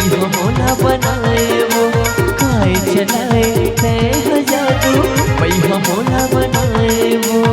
भैया मोला बनाए वो काय चलाए तय जादू भैया मोला बनाए वो।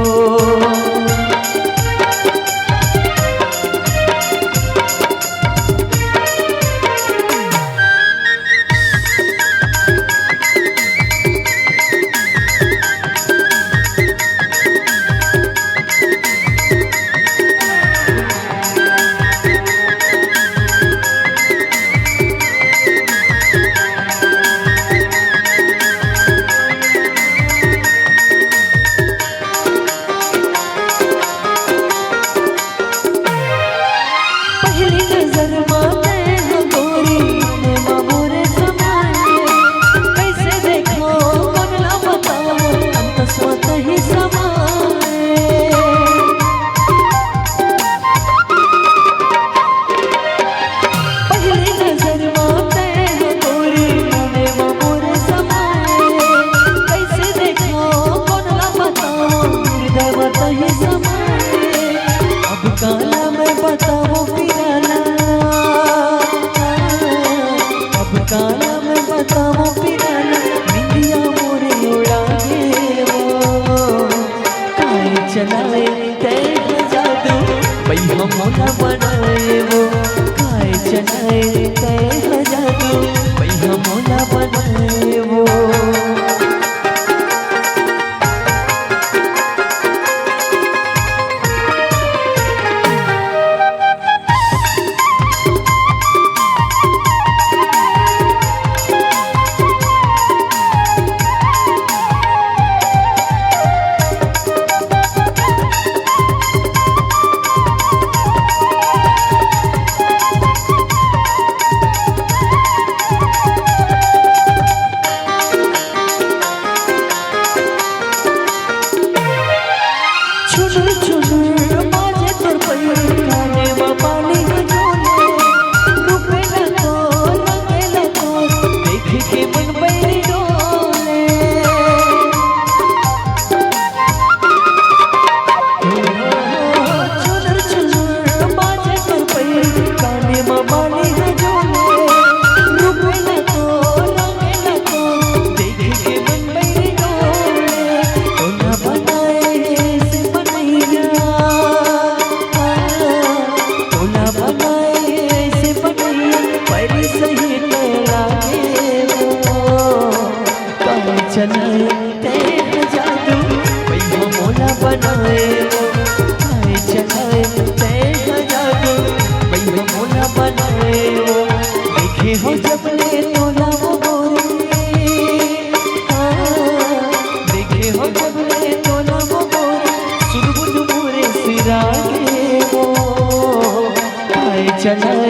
काला मैं बताऊं पिराना, अब काला मैं बताऊं पिराना, निंदिया मोरे उड़ाए वो काय चलाए तय जादू भैया मोला बनाए वो काय चलाए तय जादू भैया मोला बनाए वो। चलाए तय जादू भैया मोला बनाए वो काय चलाए तय जादू भैया मोला बनाए वो। देखे हो जब ले तोला वो गोरी, देखे हो जब ले तोला वो गोरी सुरबुल मोरे सिरागे वो काय चलाए